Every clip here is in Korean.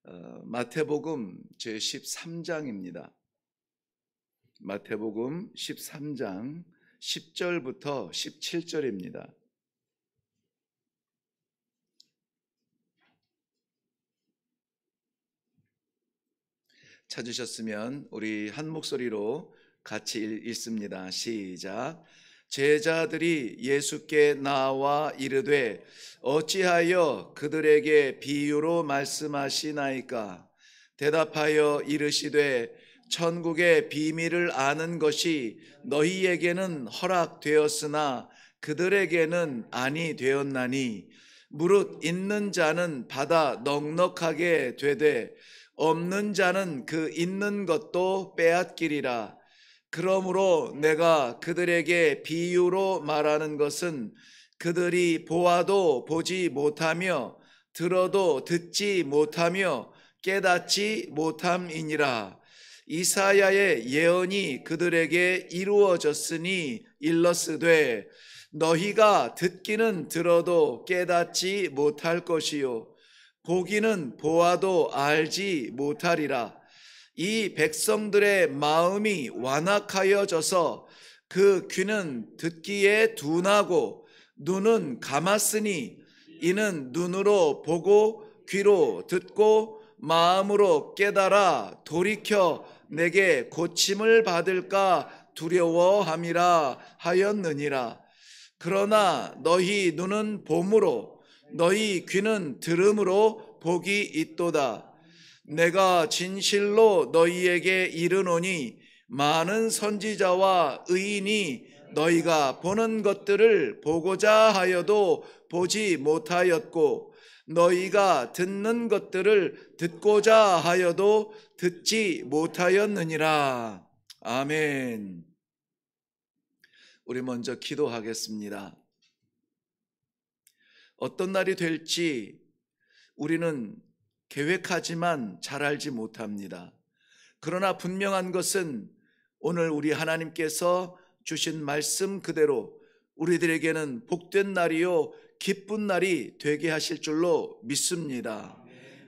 마태복음 제13장입니다. 마태복음 13장 10절부터 17절입니다. 찾으셨으면 우리 한 목소리로 같이 읽습니다. 시작. 제자들이 예수께 나와 이르되 어찌하여 그들에게 비유로 말씀하시나이까? 대답하여 이르시되 천국의 비밀을 아는 것이 너희에게는 허락되었으나 그들에게는 아니 되었나니 무릇 있는 자는 받아 넉넉하게 되되 없는 자는 그 있는 것도 빼앗기리라. 그러므로 내가 그들에게 비유로 말하는 것은 그들이 보아도 보지 못하며 들어도 듣지 못하며 깨닫지 못함이니라. 이사야의 예언이 그들에게 이루어졌으니 일렀으되 너희가 듣기는 들어도 깨닫지 못할 것이요 보기는 보아도 알지 못하리라. 이 백성들의 마음이 완악하여져서 그 귀는 듣기에 둔하고 눈은 감았으니 이는 눈으로 보고 귀로 듣고 마음으로 깨달아 돌이켜 내게 고침을 받을까 두려워함이라 하였느니라. 그러나 너희 눈은 봄으로 너희 귀는 들음으로 복이 있도다. 내가 진실로 너희에게 이르노니 많은 선지자와 의인이 너희가 보는 것들을 보고자 하여도 보지 못하였고 너희가 듣는 것들을 듣고자 하여도 듣지 못하였느니라. 아멘. 우리 먼저 기도하겠습니다. 어떤 날이 될지 우리는 계획하지만 잘 알지 못합니다. 그러나 분명한 것은 오늘 우리 하나님께서 주신 말씀 그대로 우리들에게는 복된 날이요 기쁜 날이 되게 하실 줄로 믿습니다.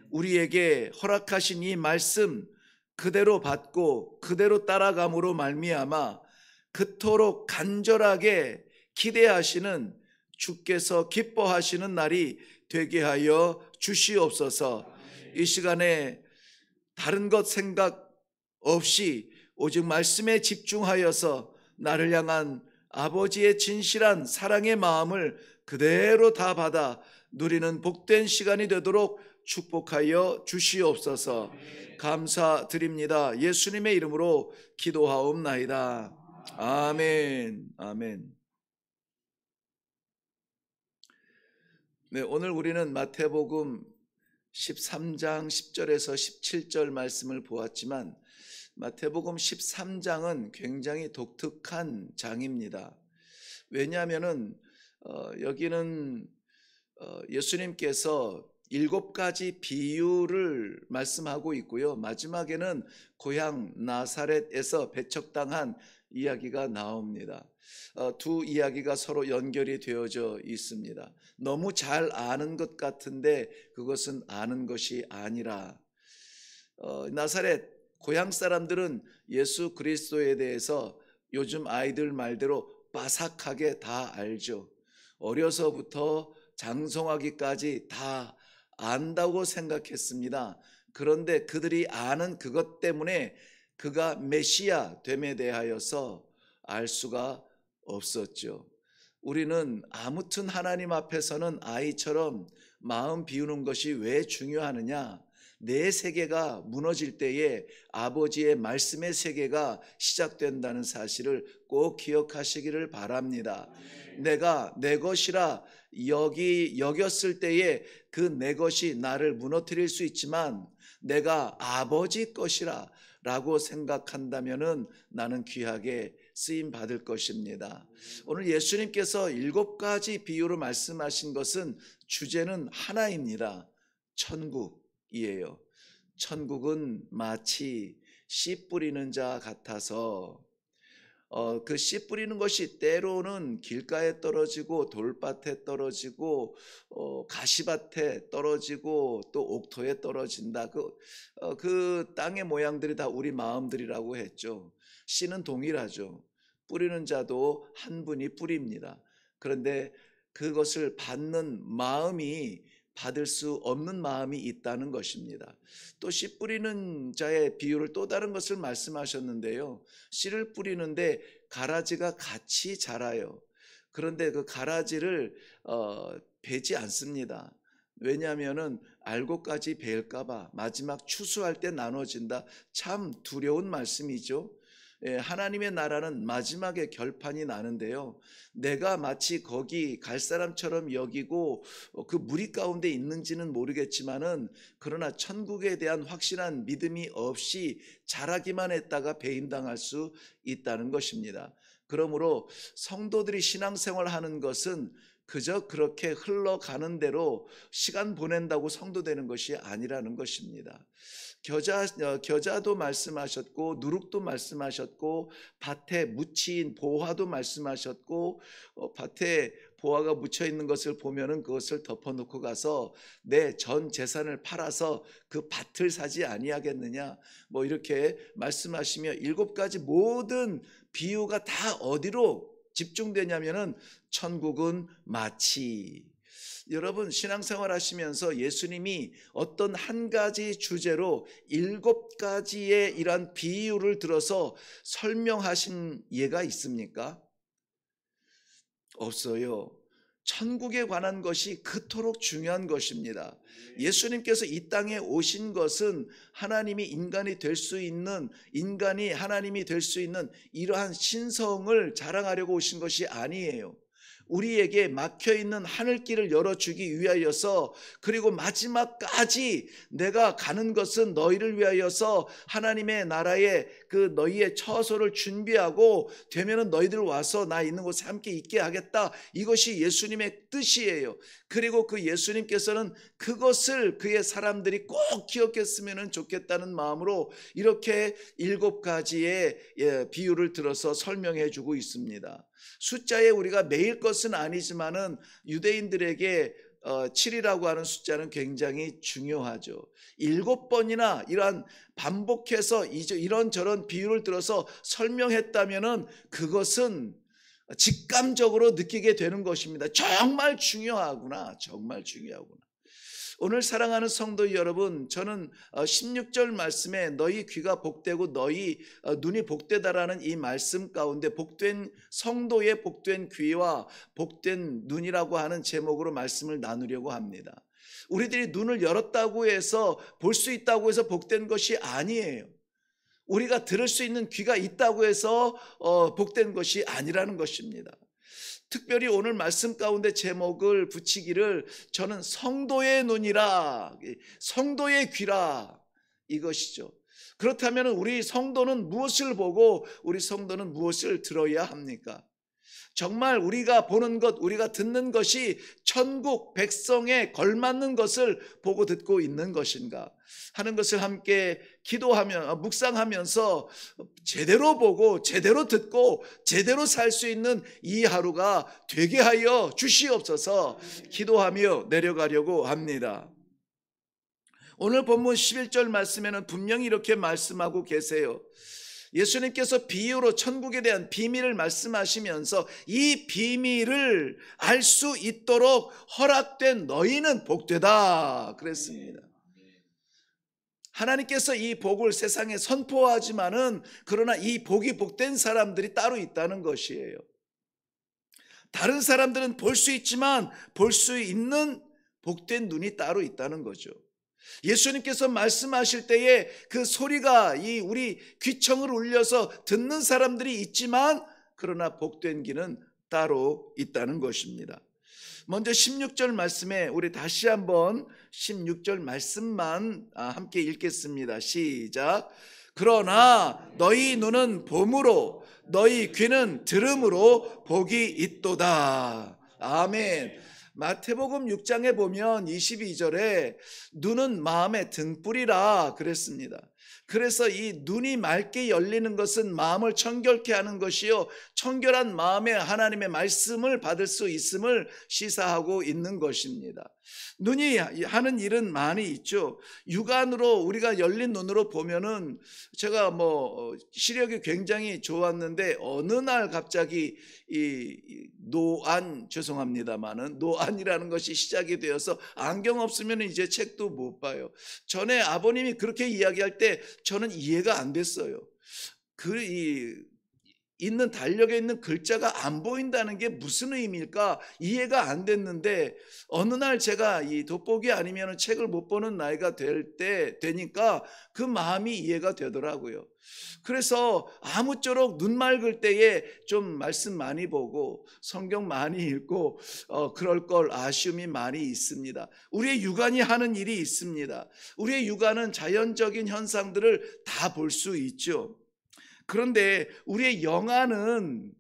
우리에게 허락하신 이 말씀 그대로 받고 그대로 따라감으로 말미암아 그토록 간절하게 기대하시는 주께서 기뻐하시는 날이 되게 하여 주시옵소서. 이 시간에 다른 것 생각 없이 오직 말씀에 집중하여서 나를 향한 아버지의 진실한 사랑의 마음을 그대로 다 받아 누리는 복된 시간이 되도록 축복하여 주시옵소서. 감사드립니다. 예수님의 이름으로 기도하옵나이다. 아멘. 아멘. 네, 오늘 우리는 마태복음 13장 10절에서 17절 말씀을 보았지만 마태복음 13장은 굉장히 독특한 장입니다. 왜냐하면은 여기는 예수님께서 7가지 비유를 말씀하고 있고요. 마지막에는 고향 나사렛에서 배척당한 이야기가 나옵니다. 두 이야기가 서로 연결이 되어져 있습니다. 너무 잘 아는 것 같은데 그것은 아는 것이 아니라 나사렛 고향 사람들은 예수 그리스도에 대해서 요즘 아이들 말대로 빠삭하게 다 알죠. 어려서부터 장성하기까지 다 안다고 생각했습니다. 그런데 그들이 아는 그것 때문에 그가 메시아 됨에 대하여서 알 수가 없었죠. 우리는 아무튼 하나님 앞에서는 아이처럼 마음 비우는 것이 왜 중요하느냐? 내 세계가 무너질 때에 아버지의 말씀의 세계가 시작된다는 사실을 꼭 기억하시기를 바랍니다. 내가 내 것이라 여겼을 때에 그 내 것이 나를 무너뜨릴 수 있지만 내가 아버지 것이라 라고 생각한다면은 나는 귀하게 쓰임 받을 것입니다. 오늘 예수님께서 7가지 비유로 말씀하신 것은 주제는 하나입니다. 천국이에요. 천국은 마치 씨 뿌리는 자 같아서 그 씨 뿌리는 것이 때로는 길가에 떨어지고 돌밭에 떨어지고 가시밭에 떨어지고 또 옥토에 떨어진다. 그 땅의 모양들이 다 우리 마음들이라고 했죠. 씨는 동일하죠. 뿌리는 자도 한 분이 뿌립니다. 그런데 그것을 받는 마음이 받을 수 없는 마음이 있다는 것입니다. 또 씨 뿌리는 자의 비유를 또 다른 것을 말씀하셨는데요. 씨를 뿌리는데 가라지가 같이 자라요. 그런데 그 가라지를 베지 않습니다. 왜냐하면은 알곡까지 베일까봐 마지막 추수할 때 나눠진다. 참 두려운 말씀이죠. 하나님의 나라는 마지막에 결판이 나는데요. 내가 마치 거기 갈 사람처럼 여기고 그 무리 가운데 있는지는 모르겠지만은 그러나 천국에 대한 확실한 믿음이 없이 자라기만 했다가 배임당할 수 있다는 것입니다. 그러므로 성도들이 신앙생활 하는 것은 그저 그렇게 흘러가는 대로 시간 보낸다고 성도 되는 것이 아니라는 것입니다. 겨자도 말씀하셨고 누룩도 말씀하셨고 밭에 묻힌 보화도 말씀하셨고 밭에 보화가 묻혀 있는 것을 보면은 그것을 덮어놓고 가서 내 전 재산을 팔아서 그 밭을 사지 아니하겠느냐 뭐 이렇게 말씀하시며 7가지 모든 비유가 다 어디로 집중되냐면은 천국은 마치. 여러분 신앙생활 하시면서 예수님이 어떤 한 가지 주제로 7가지의 이러한 비유를 들어서 설명하신 예가 있습니까? 없어요. 천국에 관한 것이 그토록 중요한 것입니다. 예수님께서 이 땅에 오신 것은 하나님이 인간이 될 수 있는, 인간이 하나님이 될 수 있는 이러한 신성을 자랑하려고 오신 것이 아니에요. 우리에게 막혀있는 하늘길을 열어주기 위하여서, 그리고 마지막까지 내가 가는 것은 너희를 위하여서 하나님의 나라에 그 너희의 처소를 준비하고 되면은 너희들 와서 나 있는 곳에 함께 있게 하겠다. 이것이 예수님의 뜻이에요. 그리고 그 예수님께서는 그것을 그의 사람들이 꼭 기억했으면 좋겠다는 마음으로 이렇게 7가지의 비유를 들어서 설명해 주고 있습니다. 숫자에 우리가 매일 것은 아니지만은 유대인들에게 7이라고 하는 숫자는 굉장히 중요하죠. 7번이나 이러한 반복해서 이런저런 비유를 들어서 설명했다면은 그것은 직감적으로 느끼게 되는 것입니다. 정말 중요하구나. 정말 중요하구나. 오늘 사랑하는 성도 여러분, 저는 16절 말씀에 너희 귀가 복되고 너희 눈이 복되다라는 이 말씀 가운데 복된 성도의 복된 귀와 복된 눈이라고 하는 제목으로 말씀을 나누려고 합니다. 우리들이 눈을 열었다고 해서 볼 수 있다고 해서 복된 것이 아니에요. 우리가 들을 수 있는 귀가 있다고 해서 복된 것이 아니라는 것입니다. 특별히 오늘 말씀 가운데 제목을 붙이기를 저는 성도의 눈이라, 성도의 귀라 이것이죠. 그렇다면 우리 성도는 무엇을 보고 우리 성도는 무엇을 들어야 합니까? 정말 우리가 보는 것, 우리가 듣는 것이 천국 백성에 걸맞는 것을 보고 듣고 있는 것인가 하는 것을 함께 기도하며 묵상하면서 제대로 보고 제대로 듣고 제대로 살 수 있는 이 하루가 되게 하여 주시옵소서 기도하며 내려가려고 합니다. 오늘 본문 11절 말씀에는 분명히 이렇게 말씀하고 계세요. 예수님께서 비유로 천국에 대한 비밀을 말씀하시면서 이 비밀을 알 수 있도록 허락된 너희는 복되다 그랬습니다. 하나님께서 이 복을 세상에 선포하지만은 그러나 이 복이 복된 사람들이 따로 있다는 것이에요. 다른 사람들은 볼 수 있지만 볼 수 있는 복된 눈이 따로 있다는 거죠. 예수님께서 말씀하실 때에 그 소리가 우리 귀청을 울려서 듣는 사람들이 있지만 그러나 복된 귀는 따로 있다는 것입니다. 먼저 16절 말씀에 우리 다시 한번 16절 말씀만 함께 읽겠습니다. 시작. 그러나 너희 눈은 봄으로 너희 귀는 들음으로 복이 있도다. 아멘. 마태복음 6장에 보면 22절에 눈은 마음의 등불이라 그랬습니다. 그래서 이 눈이 맑게 열리는 것은 마음을 청결케 하는 것이요, 청결한 마음에 하나님의 말씀을 받을 수 있음을 시사하고 있는 것입니다. 눈이 하는 일은 많이 있죠. 육안으로 우리가 열린 눈으로 보면은, 제가 시력이 굉장히 좋았는데 어느 날 갑자기 죄송합니다만은 노안이라는 것이 시작이 되어서 안경 없으면 이제 책도 못 봐요. 전에 아버님이 그렇게 이야기할 때 저는 이해가 안 됐어요. 있는 달력에 있는 글자가 안 보인다는 게 무슨 의미일까 이해가 안 됐는데, 어느 날 제가 이 돋보기 아니면 책을 못 보는 나이가 되니까 그 마음이 이해가 되더라고요. 그래서 아무쪼록 눈 맑을 때에 좀 말씀 많이 보고 성경 많이 읽고 그럴 걸 아쉬움이 많이 있습니다. 우리의 육안이 하는 일이 있습니다. 우리의 육안은 자연적인 현상들을 다 볼 수 있죠. 그런데 우리의 영안은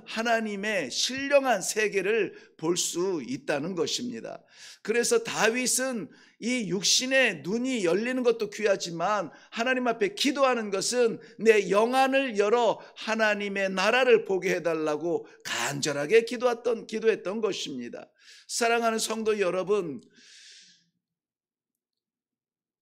하나님의 신령한 세계를 볼 수 있다는 것입니다. 그래서 다윗은 이 육신의 눈이 열리는 것도 귀하지만 하나님 앞에 기도하는 것은 내 영안을 열어 하나님의 나라를 보게 해달라고 간절하게 기도했던 것입니다. 사랑하는 성도 여러분,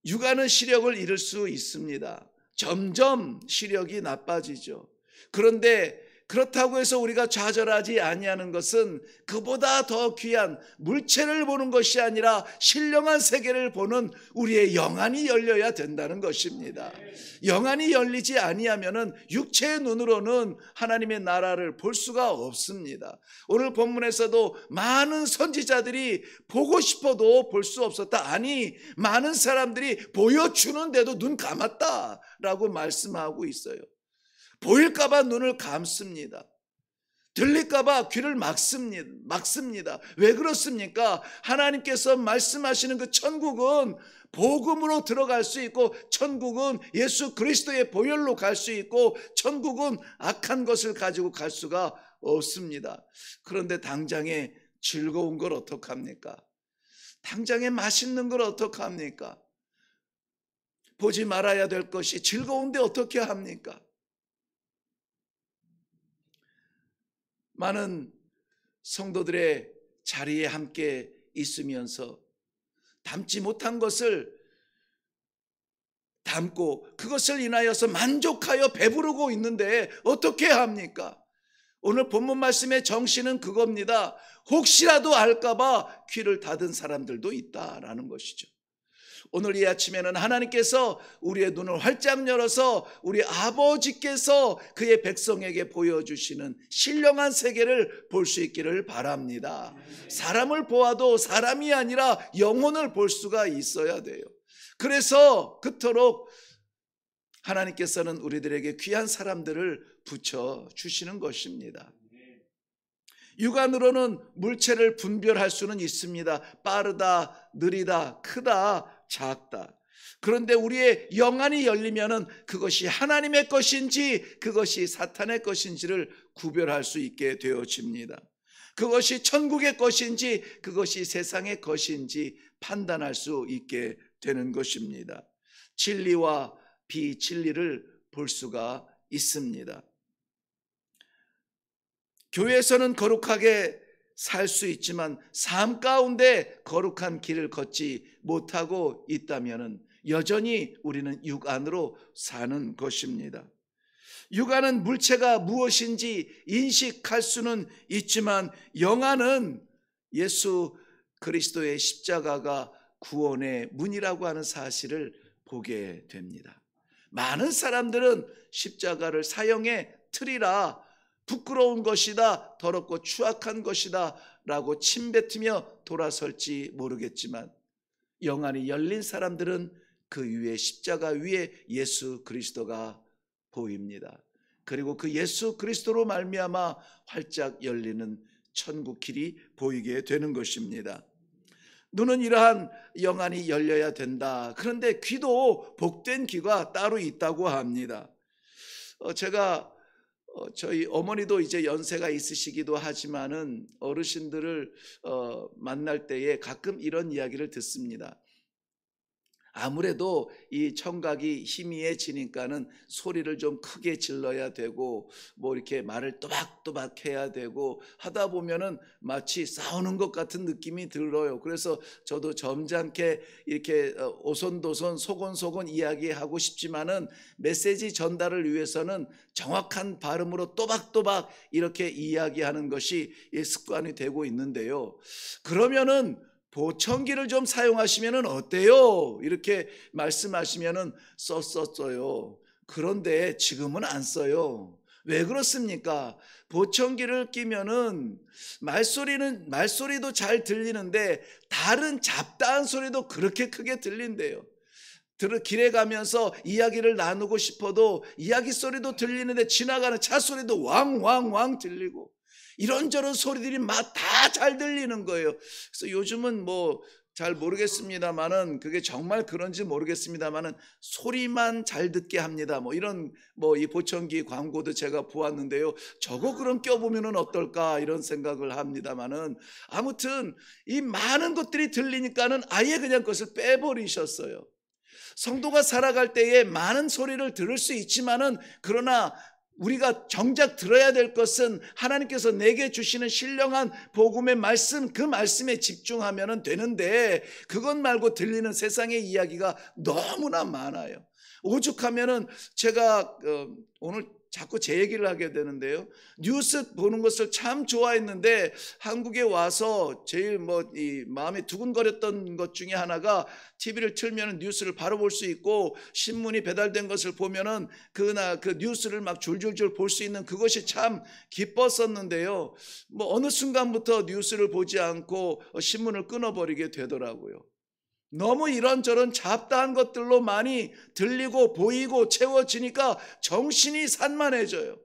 육안은 시력을 잃을 수 있습니다. 점점 시력이 나빠지죠. 그런데 그렇다고 해서 우리가 좌절하지 아니하는 것은 그보다 더 귀한 물체를 보는 것이 아니라 신령한 세계를 보는 우리의 영안이 열려야 된다는 것입니다. 영안이 열리지 아니하면은 육체의 눈으로는 하나님의 나라를 볼 수가 없습니다. 오늘 본문에서도 많은 선지자들이 보고 싶어도 볼 수 없었다. 아니, 많은 사람들이 보여주는데도 눈 감았다라고 말씀하고 있어요. 보일까봐 눈을 감습니다. 들릴까봐 귀를 막습니다. 왜 그렇습니까? 하나님께서 말씀하시는 그 천국은 복음으로 들어갈 수 있고, 천국은 예수 그리스도의 보혈로 갈 수 있고, 천국은 악한 것을 가지고 갈 수가 없습니다. 그런데 당장에 즐거운 걸 어떡합니까? 당장에 맛있는 걸 어떡합니까? 보지 말아야 될 것이 즐거운데 어떻게 합니까? 많은 성도들의 자리에 함께 있으면서 담지 못한 것을 담고 그것을 인하여서 만족하여 배부르고 있는데 어떻게 합니까? 오늘 본문 말씀의 정신은 그겁니다. 혹시라도 알까봐 귀를 닫은 사람들도 있다라는 것이죠. 오늘 이 아침에는 하나님께서 우리의 눈을 활짝 열어서 우리 아버지께서 그의 백성에게 보여주시는 신령한 세계를 볼 수 있기를 바랍니다. 사람을 보아도 사람이 아니라 영혼을 볼 수가 있어야 돼요. 그래서 그토록 하나님께서는 우리들에게 귀한 사람들을 붙여주시는 것입니다. 육안으로는 물체를 분별할 수는 있습니다. 빠르다, 느리다, 크다, 작다. 그런데 우리의 영안이 열리면은 그것이 하나님의 것인지 그것이 사탄의 것인지를 구별할 수 있게 되어집니다. 그것이 천국의 것인지 그것이 세상의 것인지 판단할 수 있게 되는 것입니다. 진리와 비진리를 볼 수가 있습니다. 교회에서는 거룩하게 살 수 있지만 삶 가운데 거룩한 길을 걷지 못하고 있다면 여전히 우리는 육안으로 사는 것입니다. 육안은 물체가 무엇인지 인식할 수는 있지만 영안은 예수 그리스도의 십자가가 구원의 문이라고 하는 사실을 보게 됩니다. 많은 사람들은 십자가를 사형의 틀이라 부끄러운 것이다, 더럽고 추악한 것이다 라고 침뱉으며 돌아설지 모르겠지만 영안이 열린 사람들은 그 위에 십자가 위에 예수 그리스도가 보입니다. 그리고 그 예수 그리스도로 말미암아 활짝 열리는 천국 길이 보이게 되는 것입니다. 눈은 이러한 영안이 열려야 된다. 그런데 귀도 복된 귀가 따로 있다고 합니다. 제가 저희 어머니도 이제 연세가 있으시기도 하지만은 어르신들을 만날 때에 가끔 이런 이야기를 듣습니다. 아무래도 이 청각이 희미해지니까는 소리를 좀 크게 질러야 되고 뭐 이렇게 말을 또박또박 해야 되고 하다 보면은 마치 싸우는 것 같은 느낌이 들어요. 그래서 저도 점잖게 이렇게 오손도손 소곤소곤 이야기하고 싶지만은 메시지 전달을 위해서는 정확한 발음으로 또박또박 이렇게 이야기하는 것이 습관이 되고 있는데요. 그러면은 보청기를 좀 사용하시면 어때요? 이렇게 말씀하시면 썼었어요. 그런데 지금은 안 써요. 왜 그렇습니까? 보청기를 끼면은 말소리도 잘 들리는데 다른 잡다한 소리도 그렇게 크게 들린대요. 길에 가면서 이야기를 나누고 싶어도 이야기 소리도 들리는데 지나가는 차 소리도 왕왕왕 들리고 이런저런 소리들이 막 다 잘 들리는 거예요. 그래서 요즘은 뭐 잘 모르겠습니다만은 그게 정말 그런지 모르겠습니다만은 소리만 잘 듣게 합니다. 뭐 이런 뭐 이 보청기 광고도 제가 보았는데요. 저거 그럼 껴보면은 어떨까 이런 생각을 합니다만은 아무튼 이 많은 것들이 들리니까는 아예 그냥 그것을 빼버리셨어요. 성도가 살아갈 때에 많은 소리를 들을 수 있지만은 그러나 우리가 정작 들어야 될 것은 하나님께서 내게 주시는 신령한 복음의 말씀, 그 말씀에 집중하면 되는데 그것 말고 들리는 세상의 이야기가 너무나 많아요. 오죽하면은 제가 오늘 자꾸 제 얘기를 하게 되는데요. 뉴스 보는 것을 참 좋아했는데 한국에 와서 제일 이 마음에 두근거렸던 것 중에 하나가 TV를 틀면 뉴스를 바로 볼 수 있고 신문이 배달된 것을 보면은 그 뉴스를 막 줄줄줄 볼 수 있는 그것이 참 기뻤었는데요. 어느 순간부터 뉴스를 보지 않고 신문을 끊어버리게 되더라고요. 너무 이런저런 잡다한 것들로 많이 들리고 보이고 채워지니까 정신이 산만해져요.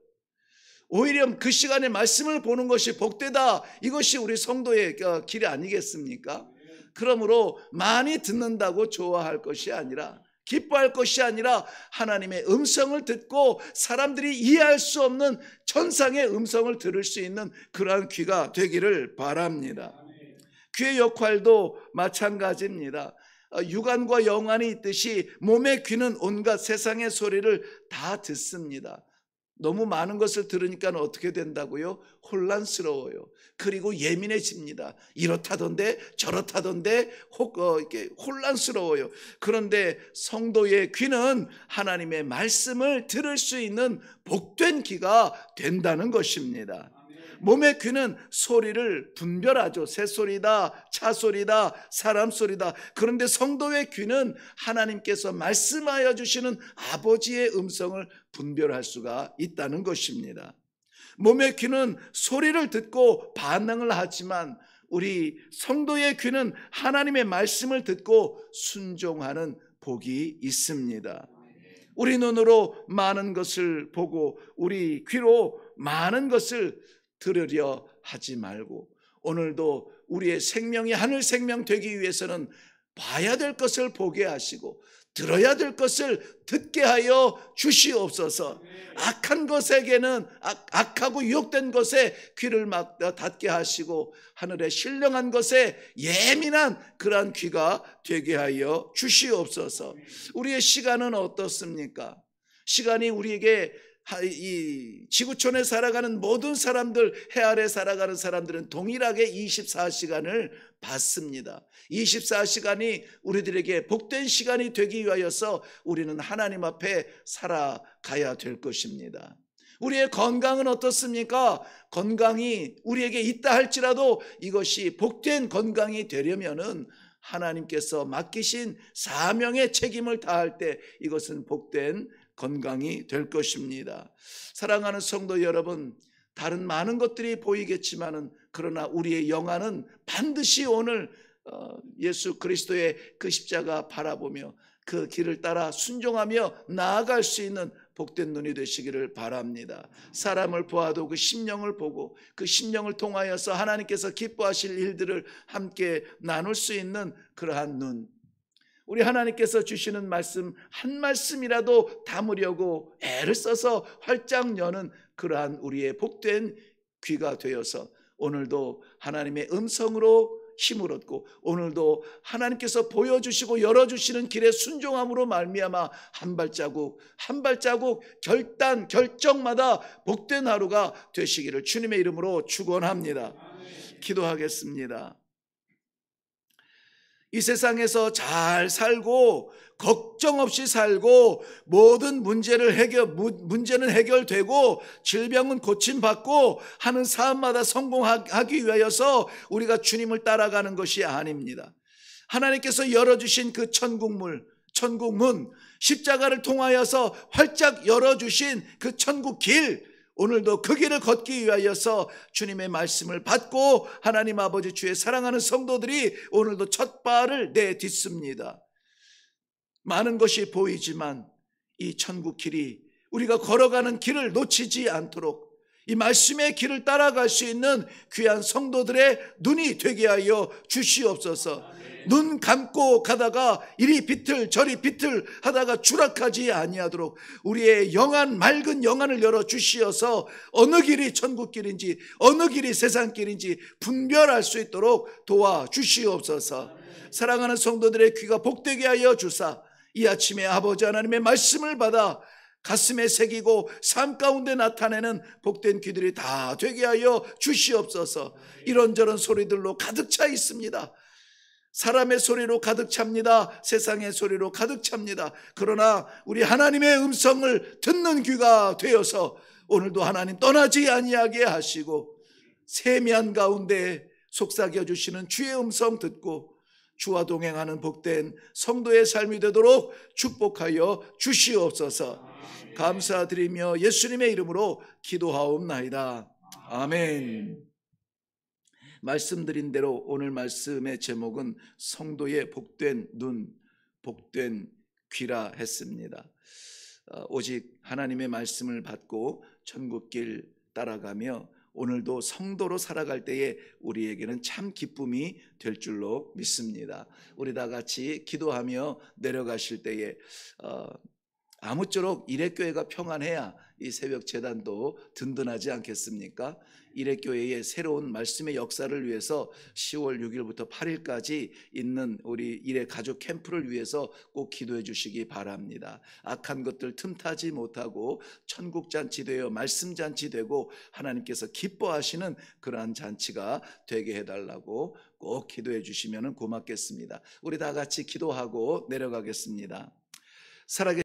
오히려 그 시간에 말씀을 보는 것이 복되다. 이것이 우리 성도의 길이 아니겠습니까? 그러므로 많이 듣는다고 좋아할 것이 아니라 기뻐할 것이 아니라 하나님의 음성을 듣고 사람들이 이해할 수 없는 천상의 음성을 들을 수 있는 그러한 귀가 되기를 바랍니다. 귀의 역할도 마찬가지입니다. 육안과 영안이 있듯이 몸의 귀는 온갖 세상의 소리를 다 듣습니다. 너무 많은 것을 들으니까 어떻게 된다고요? 혼란스러워요. 그리고 예민해집니다. 이렇다던데 저렇다던데 이렇게 혼란스러워요. 그런데 성도의 귀는 하나님의 말씀을 들을 수 있는 복된 귀가 된다는 것입니다. 몸의 귀는 소리를 분별하죠. 새소리다, 차소리다, 사람소리다. 그런데 성도의 귀는 하나님께서 말씀하여 주시는 아버지의 음성을 분별할 수가 있다는 것입니다. 몸의 귀는 소리를 듣고 반응을 하지만 우리 성도의 귀는 하나님의 말씀을 듣고 순종하는 복이 있습니다. 우리 눈으로 많은 것을 보고 우리 귀로 많은 것을 들으려 하지 말고 오늘도 우리의 생명이 하늘 생명 되기 위해서는 봐야 될 것을 보게 하시고 들어야 될 것을 듣게 하여 주시옵소서. 악한 것에게는 악하고 유혹된 것에 귀를 막 닫게 하시고 하늘의 신령한 것에 예민한 그러한 귀가 되게 하여 주시옵소서. 우리의 시간은 어떻습니까? 시간이 우리에게 이 지구촌에 살아가는 모든 사람들, 해 아래 살아가는 사람들은 동일하게 24시간을 받습니다. 24시간이 우리들에게 복된 시간이 되기 위하여서 우리는 하나님 앞에 살아가야 될 것입니다. 우리의 건강은 어떻습니까? 건강이 우리에게 있다 할지라도 이것이 복된 건강이 되려면은 하나님께서 맡기신 사명의 책임을 다할 때 이것은 복된 건강이 될 것입니다. 사랑하는 성도 여러분, 다른 많은 것들이 보이겠지만은 그러나 우리의 영안은 반드시 오늘 예수 그리스도의 그 십자가 바라보며 그 길을 따라 순종하며 나아갈 수 있는 복된 눈이 되시기를 바랍니다. 사람을 보아도 그 심령을 보고 그 심령을 통하여서 하나님께서 기뻐하실 일들을 함께 나눌 수 있는 그러한 눈, 우리 하나님께서 주시는 말씀 한 말씀이라도 담으려고 애를 써서 활짝 여는 그러한 우리의 복된 귀가 되어서 오늘도 하나님의 음성으로 힘을 얻고 오늘도 하나님께서 보여주시고 열어주시는 길에 순종함으로 말미암아 한 발자국 한 발자국 결정마다 복된 하루가 되시기를 주님의 이름으로 축원합니다. 기도하겠습니다. 이 세상에서 잘 살고 걱정 없이 살고 모든 문제는 해결되고 질병은 고침받고 하는 삶마다 성공하기 위하여서 우리가 주님을 따라가는 것이 아닙니다. 하나님께서 열어주신 그 천국문, 십자가를 통하여서 활짝 열어주신 그 천국 길, 오늘도 그 길을 걷기 위하여서 주님의 말씀을 받고 하나님 아버지 주의 사랑하는 성도들이 오늘도 첫 발을 내딛습니다. 많은 것이 보이지만 이 천국 길이 우리가 걸어가는 길을 놓치지 않도록 이 말씀의 길을 따라갈 수 있는 귀한 성도들의 눈이 되게 하여 주시옵소서. 눈 감고 가다가 이리 비틀 저리 비틀 하다가 추락하지 아니하도록 우리의 맑은 영안을 열어 주시어서 어느 길이 천국길인지 어느 길이 세상길인지 분별할 수 있도록 도와주시옵소서. 사랑하는 성도들의 귀가 복되게 하여 주사 이 아침에 아버지 하나님의 말씀을 받아 가슴에 새기고 삶 가운데 나타내는 복된 귀들이 다 되게 하여 주시옵소서. 이런저런 소리들로 가득 차 있습니다. 사람의 소리로 가득 찹니다. 세상의 소리로 가득 찹니다. 그러나 우리 하나님의 음성을 듣는 귀가 되어서 오늘도 하나님 떠나지 아니하게 하시고 세미한 가운데 속삭여 주시는 주의 음성 듣고 주와 동행하는 복된 성도의 삶이 되도록 축복하여 주시옵소서. 감사드리며 예수님의 이름으로 기도하옵나이다. 아멘. 말씀드린 대로 오늘 말씀의 제목은 성도의 복된 눈, 복된 귀라 했습니다. 오직 하나님의 말씀을 받고 천국길 따라가며 오늘도 성도로 살아갈 때에 우리에게는 참 기쁨이 될 줄로 믿습니다. 우리 다 같이 기도하며 내려가실 때에 아무쪼록 일회교회가 평안해야 이 새벽 제단도 든든하지 않겠습니까? 일회교회의 새로운 말씀의 역사를 위해서 10월 6일부터 8일까지 있는 우리 일회 가족 캠프를 위해서 꼭 기도해 주시기 바랍니다. 악한 것들 틈타지 못하고 천국잔치 되어 말씀잔치 되고 하나님께서 기뻐하시는 그러한 잔치가 되게 해달라고 꼭 기도해 주시면 고맙겠습니다. 우리 다 같이 기도하고 내려가겠습니다. 살아계신